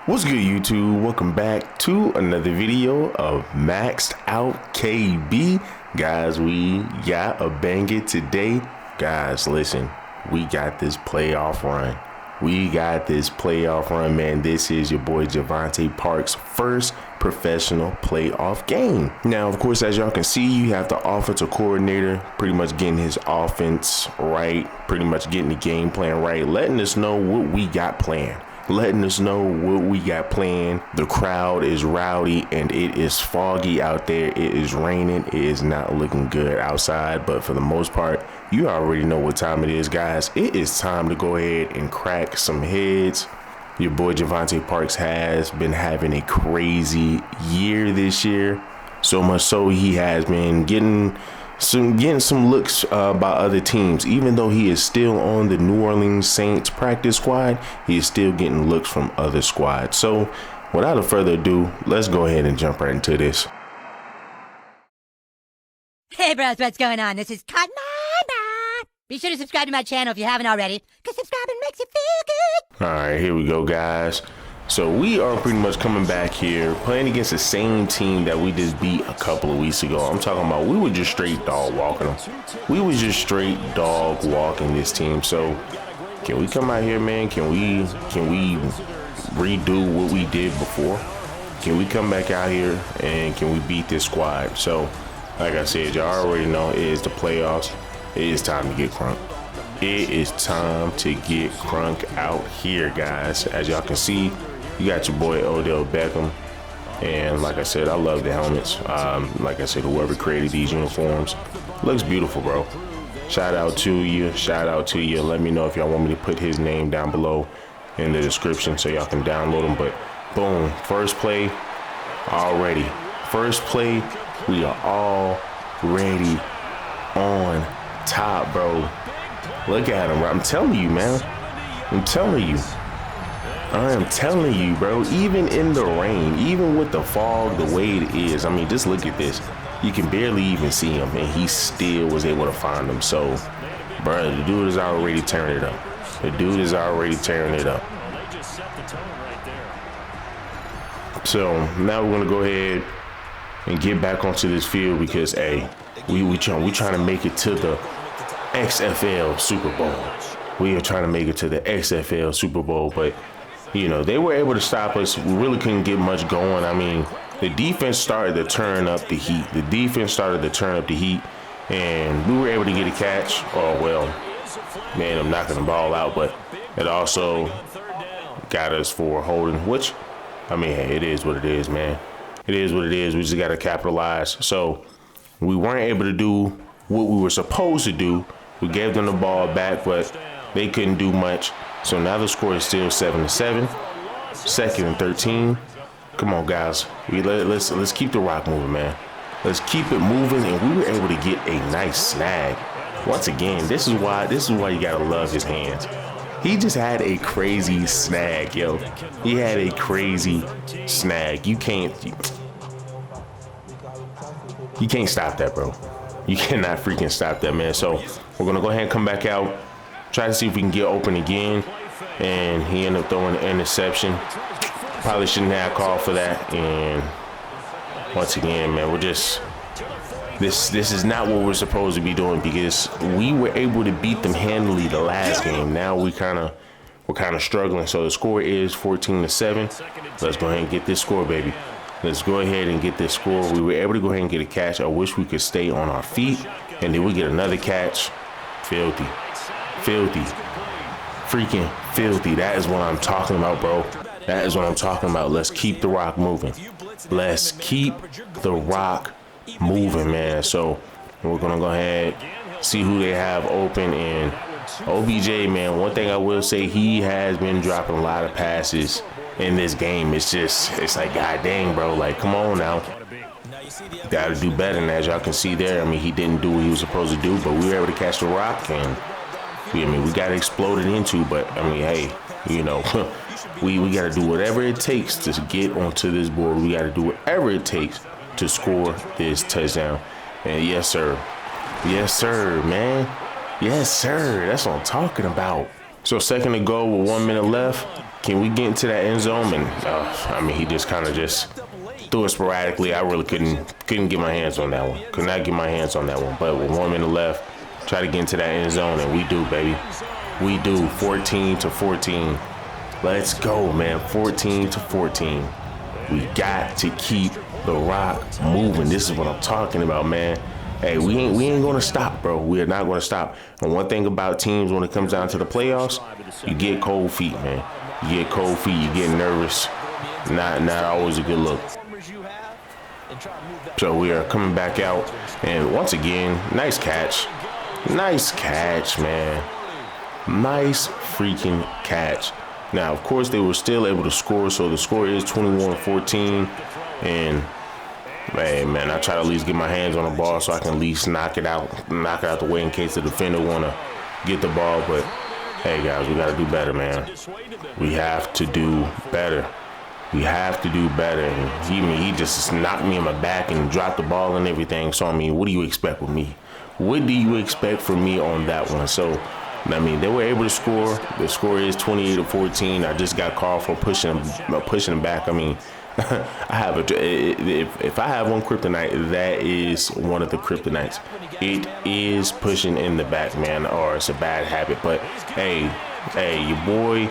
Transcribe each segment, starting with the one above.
What's good, YouTube? Welcome back to another video of Maxed Out KB. Guys, we got a banger today. Guys, listen, we got this playoff run. Man. This is your boy Javante Parks' first professional playoff game. Now, of course, as y'all can see, you have the offensive coordinator pretty much getting his offense right, pretty much getting the game plan right, letting us know what we got planned. The crowd is rowdy and it is foggy out there. It is raining. It is not looking good outside, but for the most part, you already know what time it is, guys. It is time to go ahead and crack some heads. Your boy Javante Parks has been having a crazy year this year. So much so he has been getting some looks by other teams. Even though he is still on the New Orleans Saints practice squad, he is still getting looks from other squads. So without further ado, let's go ahead and jump right into this. Hey bros, what's going on? This is Cotton. Be sure to subscribe to my channel if you haven't already, because subscribing makes you feel good. Alright, here we go, guys. So we are pretty much coming back here, playing against the same team that we just beat a couple of weeks ago. I'm talking about we were just straight dog walking them. This team. So can we come out here, man? Can we redo what we did before? Can we come back out here and can we beat this squad? So like I said, y'all already know it is the playoffs. It is time to get crunk. It is time to get crunk out here, guys. As y'all can see, you got your boy Odell Beckham, and like I said, I love the helmets. Like I said, whoever created these uniforms, looks beautiful, bro. Shout out to you. Let me know if y'all want me to put his name down below in the description so y'all can download them. But boom, first play already. We are already on top, bro. Look at him, bro. I'm telling you, man. I am telling you, bro. Even in the rain, even with the fog, the way it is, I mean, just look at this. You can barely even see him, and he still was able to find him. So, bro, the dude is already tearing it up. So now we're gonna go ahead and get back onto this field because, hey, we trying to make it to the XFL Super Bowl. We are trying to make it to the XFL Super Bowl, but you know, they were able to stop us. We really couldn't get much going. I mean, the defense started to turn up the heat. And we were able to get a catch. Oh, well, man, I'm knocking the ball out, but it also got us for holding, which, I mean, hey, it is what it is, man. We just got to capitalize. So we weren't able to do what we were supposed to do. We gave them the ball back, but they couldn't do much. So now the score is still 7-7. 2nd and 13. Come on, guys. Let's keep the rock moving, man. Let's keep it moving, and we were able to get a nice snag. Once again, this is why you gotta love his hands. He just had a crazy snag, yo. He had a crazy snag. You can't stop that, bro. You cannot freaking stop that, man. So we're gonna go ahead and come back out, try to see if we can get open again. And he ended up throwing an interception. Probably shouldn't have called for that. And once again, man, we're just this is not what we're supposed to be doing, because we were able to beat them handily the last game. Now we're kind of struggling. So the score is 14-7. Let's go ahead and get this score, baby. Let's go ahead and get this score. We were able to go ahead and get a catch. I wish we could stay on our feet, and then we get another catch. Filthy. Freaking filthy. That is what I'm talking about, bro. Let's keep the rock moving. Man. So we're going to go ahead, see who they have open. And OBJ, man, one thing I will say, he has been dropping a lot of passes in this game. It's like, god dang, bro, like, come on now. Got to do better. And as y'all can see there, I mean, he didn't do what he was supposed to do, but we were able to catch the rock, and we got exploded into. But I mean, hey, you know, we got to do whatever it takes to get onto this board. We got to do whatever it takes to score this touchdown. And yes, sir, man. Yes, sir. That's what I'm talking about. So second to go with 1 minute left. Can we get into that end zone? And I mean, he just kind of just threw it sporadically. I really couldn't get my hands on that one. Could not get my hands on that one. But with 1 minute left, try to get into that end zone, and we do, baby. We do. 14-14. Let's go, man. 14-14. We got to keep the rock moving. This is what I'm talking about, man. Hey, we ain't gonna stop, bro. We are not gonna stop. And one thing about teams when it comes down to the playoffs, you get cold feet, man. You get cold feet. You get nervous. Not always a good look. So we are coming back out, and once again, nice catch. Nice catch, man. Nice freaking catch. Now, of course, they were still able to score, so the score is 21-14. And hey, man, I try to at least get my hands on the ball so I can at least knock it out the way in case the defender want to get the ball. But hey, guys, we got to do better, man. We have to do better. We have to do better. And he just knocked me in my back and dropped the ball and everything. So, I mean, what do you expect with me? What do you expect from me on that one? So, I mean, they were able to score. The score is 28-14. I just got called for pushing them back. I mean, if I have one kryptonite, that is one of the kryptonites. It is pushing in the back, man, or it's a bad habit. But hey, your boy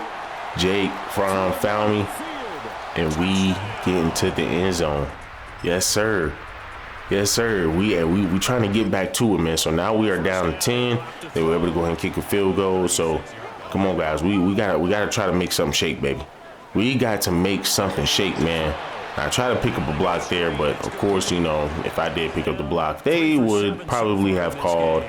Jake Fromm found me, and we get into the end zone. Yes, sir. Yes, sir. We trying to get back to it, man. So now we are down to 10. They were able to go ahead and kick a field goal. So come on, guys. We gotta try to make something shake, baby. We got to make something shake, man. I try to pick up a block there, but of course, you know, if I did pick up the block, they would probably have called.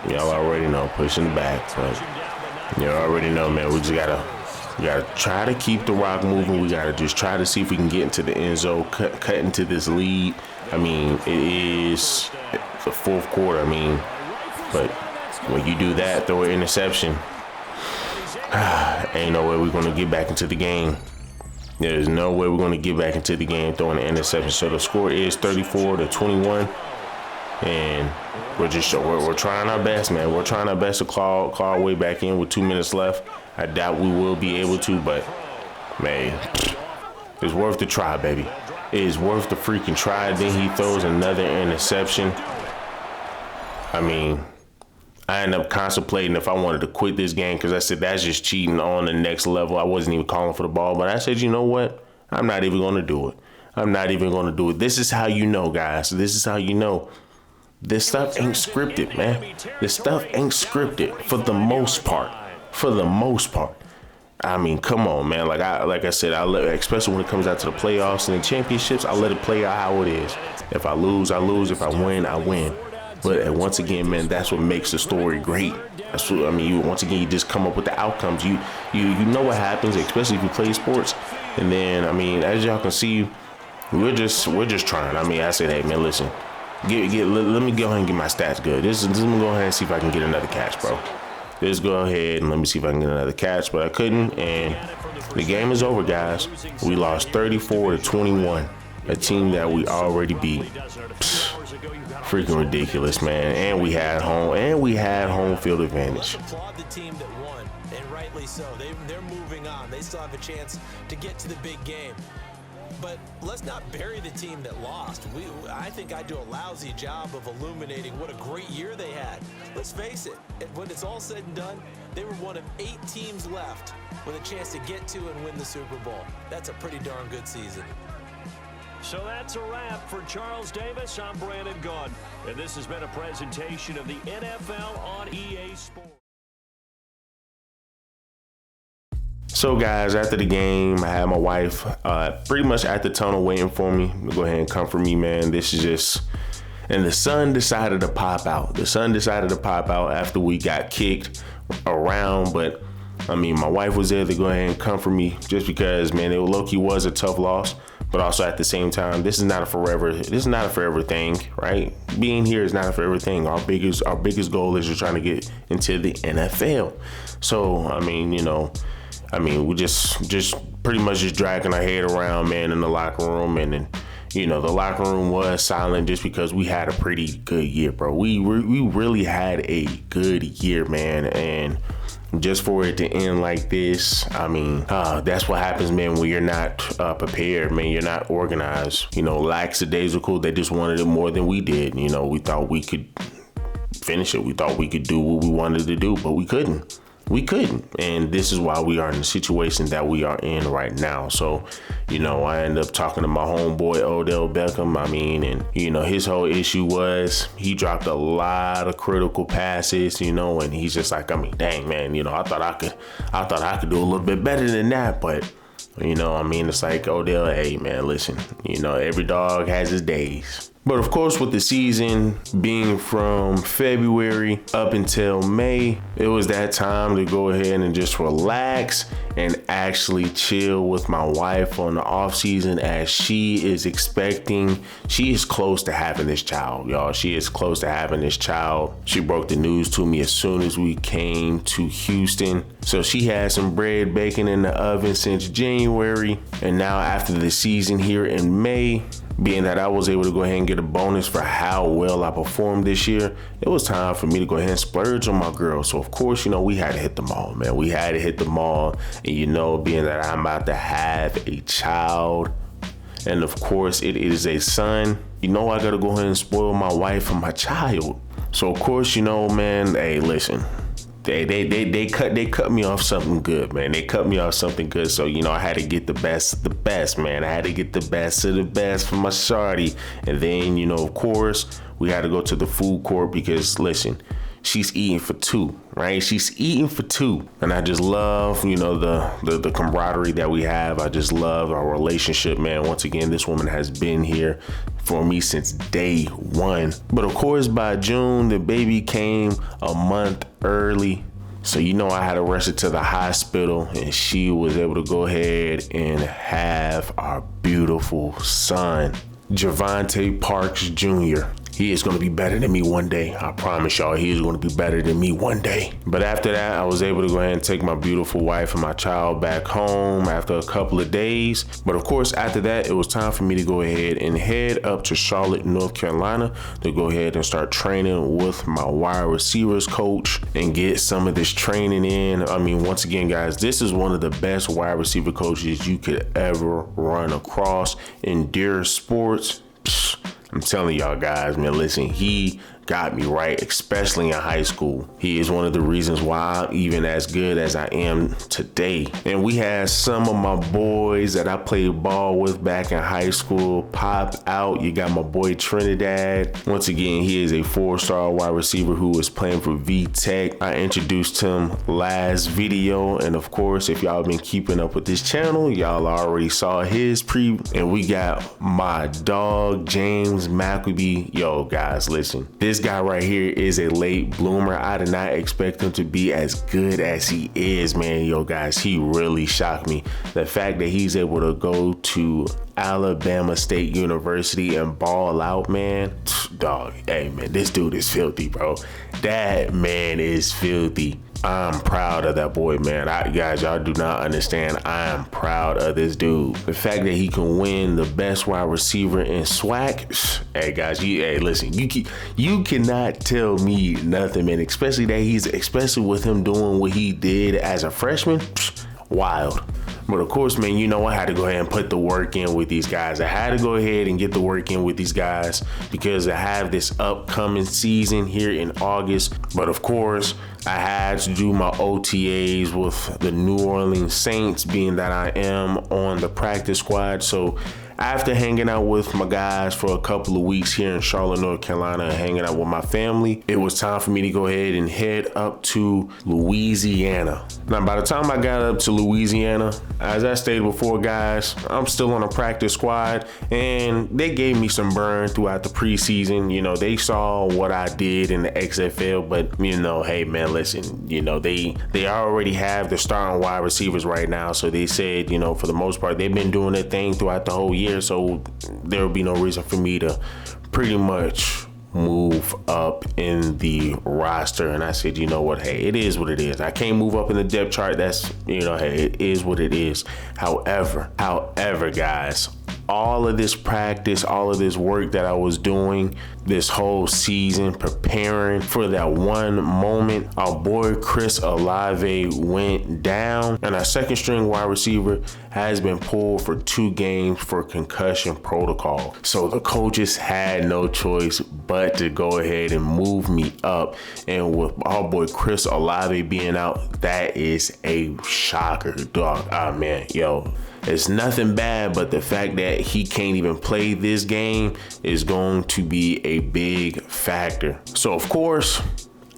Y'all already know, pushing the back. But you already know, man. We gotta try to keep the rock moving. We gotta just try to see if we can get into the end zone, cut into this lead. I mean, it is the fourth quarter. I mean, but when you do that, throw an interception, ain't no way we're going to get back into the game. There's no way we're going to get back into the game throwing an interception. So the score is 34-21, and we're trying our best, man. We're trying our best to claw our way back in with 2 minutes left. I doubt we will be able to, but man, it's worth the try, baby. It is worth the freaking try. Then he throws another interception. I mean, I ended up contemplating if I wanted to quit this game because I said that's just cheating on the next level. I wasn't even calling for the ball, but I said, you know what? I'm not even going to do it. I'm not even going to do it. This is how you know, guys. This is how you know. This stuff ain't scripted, man. This stuff ain't scripted for the most part. For the most part. I mean, come on, man. Like I said, especially when it comes out to the playoffs and the championships, I let it play out how it is. If I lose, I lose. If I win, I win. But once again, man, that's what makes the story great. That's what I mean. Once again, you just come up with the outcomes. You know what happens, especially if you play sports. And then, I mean, as y'all can see, we're just trying. I mean, I said, hey, man, listen, let me go ahead and get my stats good. Let me go ahead and see if I can get another catch, bro. Just go ahead and let me see if I can get another catch, but I couldn't. And the game is over, guys. We lost 34-21, a team that we already beat. Freaking ridiculous, man. And we had home field advantage. Applaud the team that won, and rightly so. They're moving on. They still have a chance to get to the big game. But let's not bury the team that lost. I think I do a lousy job of illuminating what a great year they had. Let's face it, when it's all said and done, they were one of 8 teams left with a chance to get to and win the Super Bowl. That's a pretty darn good season. So that's a wrap for Charles Davis. I'm Brandon Gaudin, and this has been a presentation of the NFL on EA Sports. So, guys, after the game, I had my wife pretty much at the tunnel waiting for me. Go ahead and comfort me, man. This is just... And the sun decided to pop out. The sun decided to pop out after we got kicked around. But, I mean, my wife was there to go ahead and comfort me just because, man, it low-key was a tough loss. But also at the same time, this is not a forever thing, right? Being here is not a forever thing. Our biggest goal is just trying to get into the NFL. So, I mean, you know... we just pretty much just dragging our head around, man, in the locker room. And then, you know, the locker room was silent just because we had a pretty good year, bro. We really had a good year, man. And just for it to end like this, I mean, that's what happens, man, when you're not prepared, man. You're not organized. Lackadaisical. They just wanted it more than we did. We thought we could finish it. We thought we could do what we wanted to do, but we couldn't. And this is why we are in the situation that we are in right now. So, I ended up talking to my homeboy, Odell Beckham. I mean, and, his whole issue was he dropped a lot of critical passes, and he's just like, I mean, dang, man, I thought I could do a little bit better than that. But, it's like, Odell, hey, man, listen, every dog has his days. But of course, with the season being from February up until May, it was that time to go ahead and just relax and actually chill with my wife on the off season, as she is close to having this child, y'all. She is close to having this child. She broke the news to me as soon as we came to Houston. So she had some bread baking in the oven since January. And now after the season here in May, being that I was able to go ahead and get a bonus for how well I performed this year, it was time for me to go ahead and splurge on my girl. So of course, we had to hit the mall, man. We had to hit the mall. And being that I'm about to have a child, and of course it is a son, I gotta go ahead and spoil my wife and my child. So of course, man, hey, listen. They cut me off something good, man. They cut me off something good. So, I had to get the best, man. I had to get the best of the best for my shawty. And then, of course, we had to go to the food court because, listen, she's eating for two, right? She's eating for two. And I just love, the camaraderie that we have. I just love our relationship, man. Once again, this woman has been here for me since day one. But of course, by June, the baby came a month early. So, I had to rush her to the hospital, and she was able to go ahead and have our beautiful son, Javante Parks Jr. He is going to be better than me one day. I promise y'all, he is going to be better than me one day. But after that, I was able to go ahead and take my beautiful wife and my child back home after a couple of days. But of course, after that, it was time for me to go ahead and head up to Charlotte, North Carolina to go ahead and start training with my wide receivers coach and get some of this training in. I mean, once again, guys, this is one of the best wide receiver coaches you could ever run across in Deer Sports. I'm telling y'all guys, man, listen, he got me right, especially in high school. He is one of the reasons why I'm even as good as I am today. And we had some of my boys that I played ball with back in high school pop out. You got my boy Trinidad. Once again, he is a 4-star wide receiver who is playing for VTech. I introduced him last video. And of course, if y'all been keeping up with this channel, y'all already saw his and we got my dog, James McAbee. Yo, guys, listen, this guy right here is a late bloomer. I did not expect him to be as good as he is, man. Yo, guys, he really shocked me. The fact that he's able to go to Alabama State University and ball out, man, dog, hey, man, this dude is filthy, bro. That man is filthy. I'm proud of that boy, man. Guys, y'all do not understand. I am proud of this dude. The fact that he can win the best wide receiver in SWAC. Hey, guys, listen, you cannot tell me nothing, man. Especially with him doing what he did as a freshman. Wild. But of course, man, I had to go ahead and put the work in with these guys. I had to go ahead and get the work in with these guys because I have this upcoming season here in August. But of course, I had to do my OTAs with the New Orleans Saints, being that I am on the practice squad. So after hanging out with my guys for a couple of weeks here in Charlotte, North Carolina, and hanging out with my family, it was time for me to go ahead and head up to Louisiana. Now, by the time I got up to Louisiana, as I stated before, guys, I'm still on a practice squad, and they gave me some burn throughout the preseason. They saw what I did in the XFL, but, hey, man, listen, they already have the starting wide receivers right now. So they said, for the most part, they've been doing their thing throughout the whole year. So there will be no reason for me to pretty much move up in the roster. And I said, you know what? Hey, it is what it is. I can't move up in the depth chart. That's, hey, it is what it is. However, guys, all of this practice, all of this work that I was doing this whole season, preparing for that one moment. Our boy Chris Olave went down, and our second string wide receiver has been pulled for 2 games for concussion protocol. So the coaches had no choice but to go ahead and move me up. And with our boy Chris Olave being out, that is a shocker, dog. Ah, man, yo. It's nothing bad, but the fact that he can't even play this game is going to be a big factor. So, of course,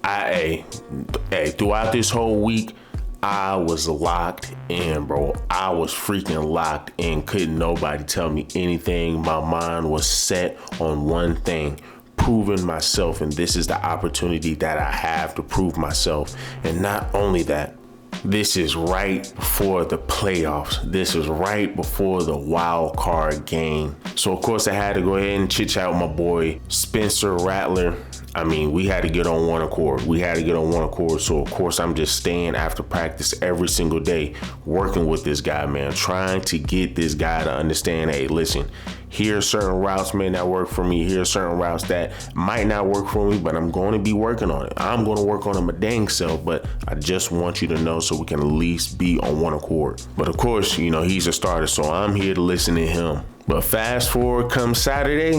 throughout this whole week, I was locked in, bro. I was freaking locked in. Couldn't nobody tell me anything. My mind was set on one thing: proving myself. And this is the opportunity that I have to prove myself. And not only that, this is right before the playoffs. This is right before the wild card game. So, of course, I had to go ahead and chit chat with my boy, Spencer Rattler. I mean, we had to get on one accord. So, of course, I'm just staying after practice every single day, working with this guy, man, trying to get this guy to understand, hey, listen, here are certain routes may not work for me. Here are certain routes that might not work for me, but I'm going to be working on it. I'm going to work on them a dang self, but I just want you to know so we can at least be on one accord. But of course, you know, he's a starter, so I'm here to listen to him. But fast forward come Saturday,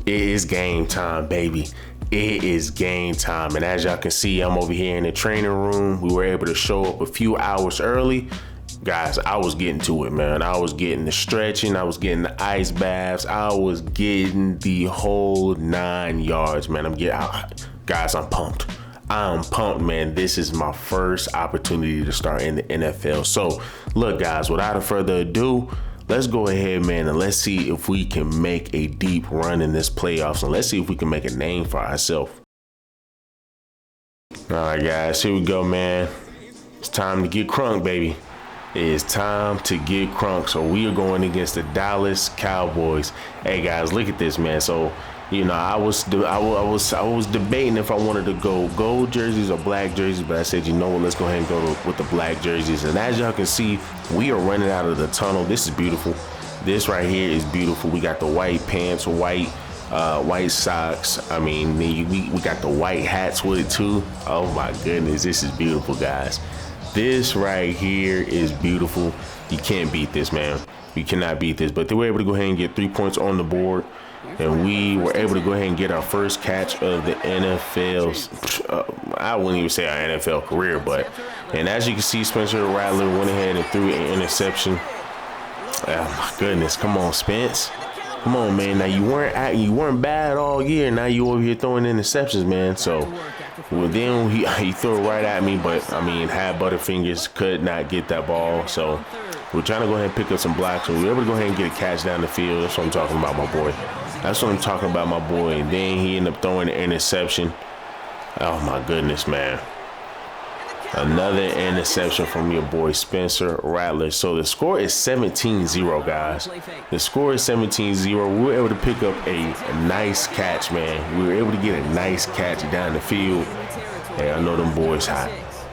it is game time, baby. It is game time. And as y'all can see, I'm over here in the training room. We were able to show up a few hours early. Guys, I was getting to it, man. I was getting the stretching. I was getting the ice baths. I was getting the whole 9 yards, man. Guys, I'm pumped. I'm pumped, man. This is my first opportunity to start in the NFL. So, look, guys, without further ado, let's go ahead, man, and let's see if we can make a deep run in this playoffs. And let's see if we can make a name for ourselves. All right, guys, here we go, man. It's time to get crunk, baby. It is time to get crunk. So we are going against the Dallas Cowboys. Hey guys, look at this, man. So, you know, I was debating if I wanted to go gold jerseys or black jerseys, but I said, you know what, let's go ahead and go with the black jerseys. And as y'all can see, we are running out of the tunnel. This is beautiful. This right here is beautiful. We got the white pants, white socks. I mean, we got the white hats with it too. Oh my goodness, this is beautiful, guys. This right here is beautiful. You can't beat this, man. You cannot beat this. But they were able to go ahead and get 3 points on the board. And we were able to go ahead and get our first catch of the NFL's, I wouldn't even say our NFL career, but, and as you can see, Spencer Rattler went ahead and threw an interception. Oh my goodness. Come on, Spence. Come on, man. Now you weren't bad all year. Now you over here throwing interceptions, man. So, well, then he threw it right at me, but I mean, had Butterfingers, could not get that ball. So we're trying to go ahead and pick up some blocks, and we were able to go ahead and get a catch down the field. That's what I'm talking about, my boy. That's what I'm talking about, my boy. And then he ended up throwing an interception. Oh my goodness, man. Another interception from your boy Spencer Rattler. So the score is 17-0, guys. The score is 17-0. We were able to pick up a nice catch, man. We were able to get a nice catch down the field. Hey, I know them boys hot.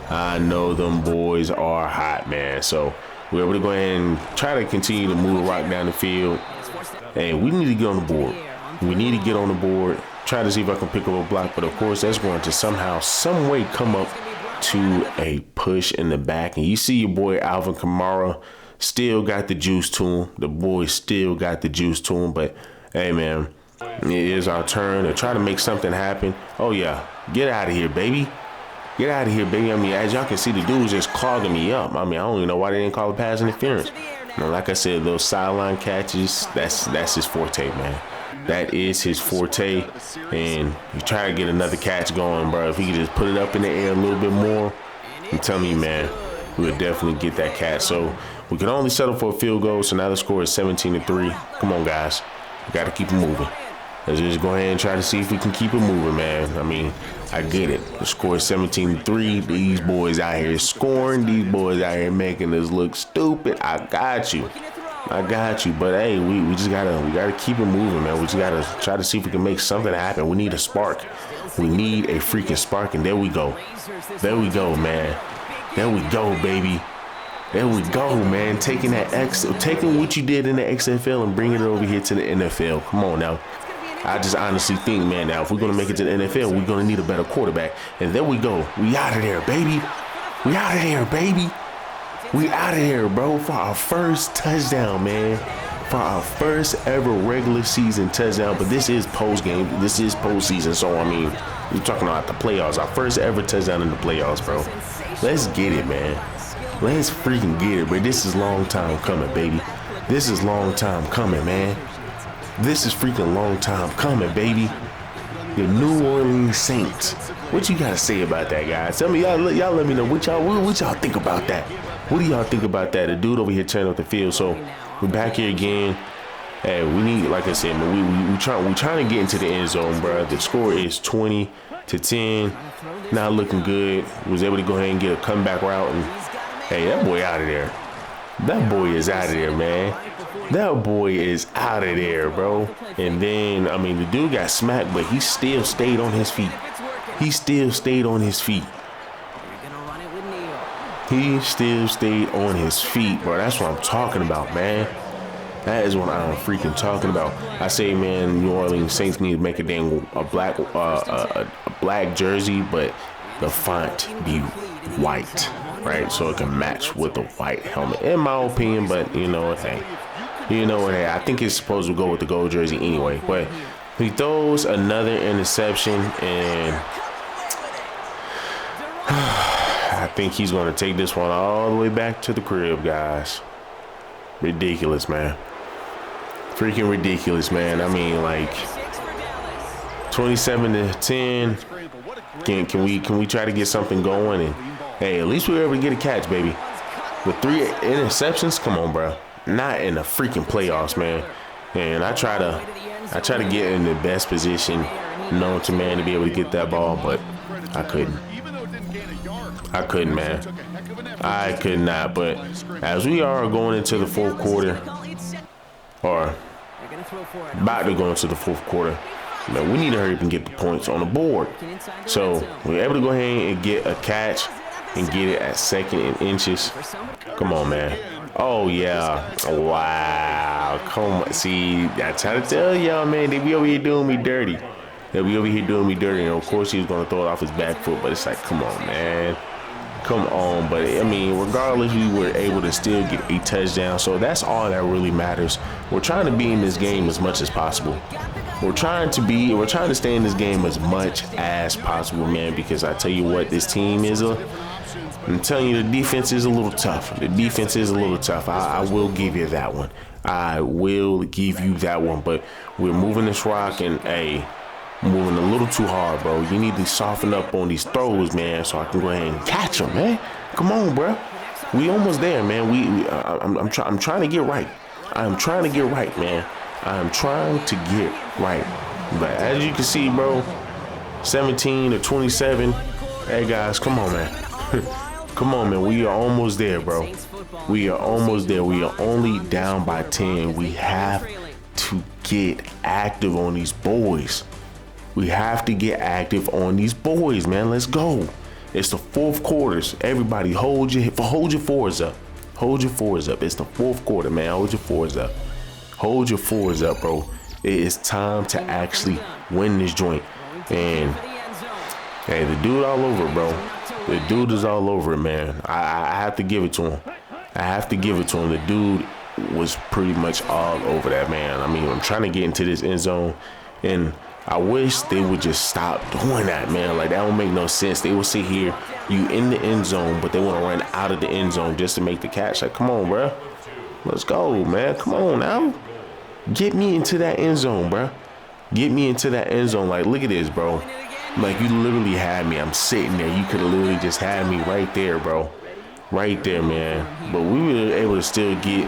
I know them boys are hot, man. So we were able to go ahead and try to continue to move the rock down the field. Hey, we need to get on the board. We need to get on the board. Try to see if I can pick up a block. But, of course, that's going to somehow, some way come up to a push in the back. And you see your boy Alvin Kamara still got the juice to him. The boy still got the juice to him. But, hey, man, it is our turn to try to make something happen. Oh, yeah. Get out of here, baby. Get out of here, baby. I mean, as y'all can see, the dude's just clogging me up. I mean, I don't even know why they didn't call it pass interference. Now, like I said, those sideline catches, that's his forte, man. That is his forte. And you try to get another catch going, bro. If he could just put it up in the air a little bit more, I'm telling you, man, we would definitely get that catch. So we can only settle for a field goal. So now the score is 17-3. Come on, guys. We got to keep it moving. Let's just go ahead and try to see if we can keep it moving, man. I mean, I get it. The score is 17-3. These boys out here scoring. These boys out here making us look stupid. I got you. But hey, we just gotta keep it moving, man. We just gotta try to see if we can make something happen. We need a spark. We need a freaking spark, and there we go. There we go, man. There we go, baby. There we go, man. Taking what you did in the XFL and bringing it over here to the NFL. Come on now. I just honestly think, man, now if we're going to make it to the NFL, we're going to need a better quarterback. And there we go. We out of there, baby. We out of there, baby. We out of here, bro, for our first touchdown, man. For our first ever regular season touchdown. But this is post-game. This is postseason. So, I mean, we're talking about the playoffs. Our first ever touchdown in the playoffs, bro. Let's get it, man. Let's freaking get it, bro. This is long time coming, baby. This is long time coming, man. This is freaking long time coming, baby. The New Orleans Saints. What you got to say about that, guys? Tell me, y'all let me know what y'all think about that. What do y'all think about that? The dude over here turning up the field. So we're back here again. Hey, we need, like I said, man, we trying to get into the end zone, bro. The score is 20-10. Not looking good. Was able to go ahead and get a comeback route, and hey, that boy out of there. That boy is out of there, man. That boy is out of there, bro. And then, I mean, the dude got smacked, but he still stayed on his feet. He still stayed on his feet. He still stayed on his feet, bro. That's what I'm talking about, man. That is what I'm freaking talking about. I say, man, New Orleans Saints need to make a black jersey, but the font be white, right? So it can match with the white helmet, in my opinion. But you know what, hey, I think it's supposed to go with the gold jersey anyway. But he throws another interception, and I think he's going to take this one all the way back to the crib, guys. Ridiculous, man. Freaking ridiculous, man. I mean, like 27-10. Can we try to get something going? And hey, at least we were able to get a catch, baby. With 3 interceptions, come on, bro. Not in the freaking playoffs, man. And I try to get in the best position known to man to be able to get that ball, but I couldn't. Man. I could not. But as we are going into the fourth quarter, or about to go into the fourth quarter, man, we need to hurry up and get the points on the board. So we're able to go ahead and get a catch and get it at 2nd and inches. Come on, man. Oh, yeah. Wow. Come on. See, I try to tell y'all, man, they be over here doing me dirty. And of course, he was going to throw it off his back foot, but it's like, come on, man. Come on. But, I mean, regardless, we were able to still get a touchdown. So that's all that really matters. We're trying to be in this game as much as possible. We're trying to stay in this game as much as possible, man, because I tell you what, this team is I'm telling you, the defense is a little tough. I will give you that one. But we're moving this rock, and hey, moving a little too hard, bro. You need to soften up on these throws, man, so I can go ahead and catch them, man. Come on, bro. We almost there, man. I'm trying to get right. I'm trying to get right, man. I'm trying to get right. But as you can see, bro, 17-27. Hey, guys, come on, man. Come on, man. We are almost there, bro. We are almost there. We are only down by 10. We have to get active on these boys. We have to get active on these boys, man. Let's go. It's the fourth quarters. Everybody hold your fours up. Hold your fours up. It's the fourth quarter, man. Hold your fours up. Hold your fours up, bro. It is time to actually win this joint. And hey, the dude all over, bro. The dude is all over it, man. I have to give it to him. The dude was pretty much all over that, man. I mean, I'm trying to get into this end zone, and I wish they would just stop doing that, man. Like, that don't make no sense. They will sit here, you in the end zone, but they want to run out of the end zone just to make the catch. Like, come on, bro. Let's go, man. Come on now. Get me into that end zone, bro. Get me into that end zone. Like, look at this, bro. Like, you literally had me. I'm sitting there. You could have literally just had me right there, bro. Right there, man. But we were able to still get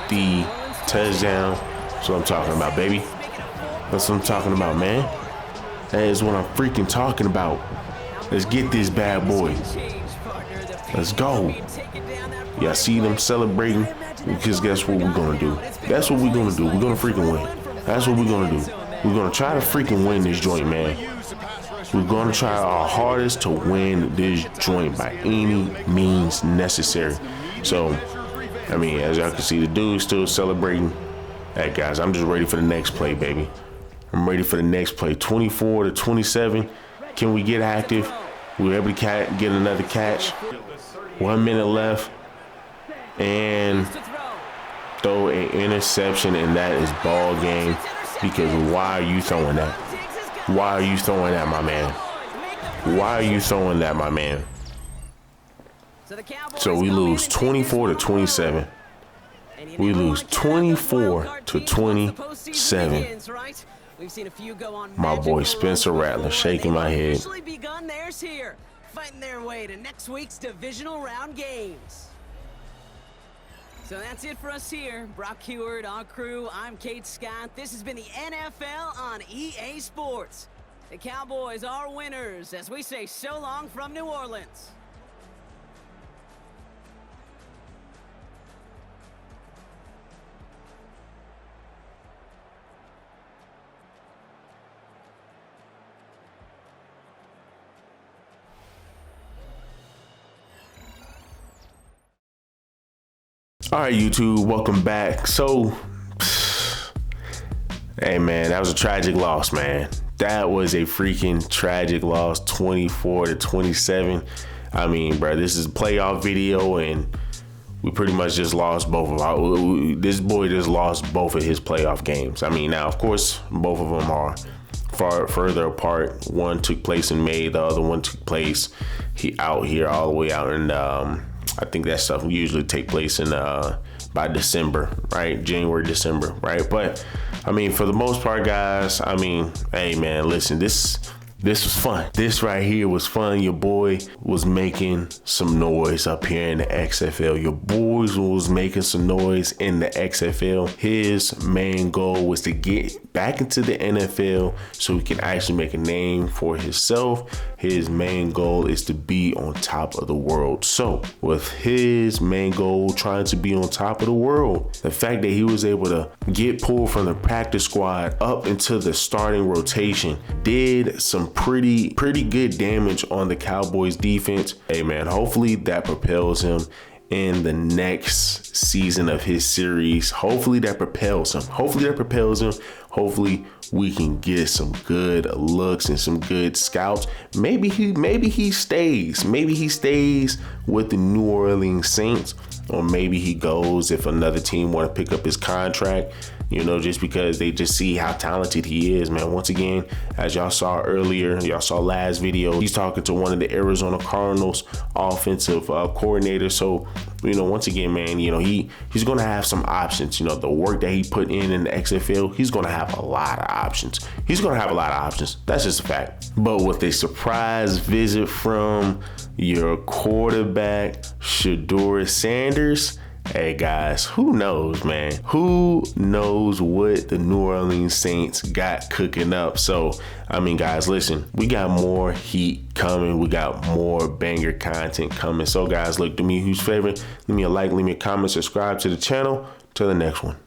the touchdown. That's what I'm talking about, baby. That's what I'm talking about, man. That is what I'm freaking talking about. Let's get this bad boy. Let's go. Y'all see them celebrating? Because guess what we're going to do? That's what we're going to do. We're going to freaking win. That's what we're going to do. We're going to try to freaking win this joint, man. We're going to try our hardest to win this joint by any means necessary. So, I mean, as y'all can see, the dude's still celebrating. Hey, guys, I'm just ready for the next play, baby. I'm ready for the next play. 24-27. Can we get active? We're able to get another catch. 1 minute left. And throw an interception, and that is ball game. Because why are you throwing that? Why are you throwing that, my man? Why are you throwing that, my man? So we lose 24-27. We lose 24-27. My boy Spencer Rattler shaking my head. Fighting their way to next week's divisional round games. So that's it for us here. Brock Heward, our crew, I'm Kate Scott. This has been the NFL on EA Sports. The Cowboys are winners as we say so long from New Orleans. All right, YouTube, welcome back. So, hey, man, that was a tragic loss, man. That was a freaking tragic loss, 24-27. I mean, bro, this is a playoff video, and we pretty much just lost both of our. This boy just lost both of his playoff games. I mean, now, of course, both of them are further apart. One took place in May, the other one took place all the way out in I think that stuff usually take place in by December, right? January, December, right? But I mean, for the most part, guys, I mean, hey man, listen, this was fun. This right here was fun. Your boy was making some noise up here in the XFL. Your boys was making some noise in the XFL. His main goal was to get back into the NFL so he can actually make a name for himself. His main goal is to be on top of the world. So with his main goal trying to be on top of the world, the fact that he was able to get pulled from the practice squad up into the starting rotation did some pretty good damage on the Cowboys defense. Hey man, hopefully that propels him in the next season of his series. Hopefully that propels him. Hopefully we can get some good looks and some good scouts. Maybe he stays. Maybe he stays with the New Orleans Saints, or maybe he goes if another team want to pick up his contract. You know, just because they just see how talented he is, man. Once again, as y'all saw earlier, y'all saw last video, he's talking to one of the Arizona Cardinals offensive coordinator. So, you know, once again, man, you know, he's going to have some options. You know, the work that he put in the XFL, he's going to have a lot of options. That's just a fact. But with a surprise visit from your quarterback, Shedeur Sanders, hey guys, who knows, man? Who knows what the New Orleans Saints got cooking up? So, I mean, guys, listen, we got more heat coming. We got more banger content coming. So, guys, look, do me a huge favor. Leave me a like, leave me a comment, subscribe to the channel. Till the next one.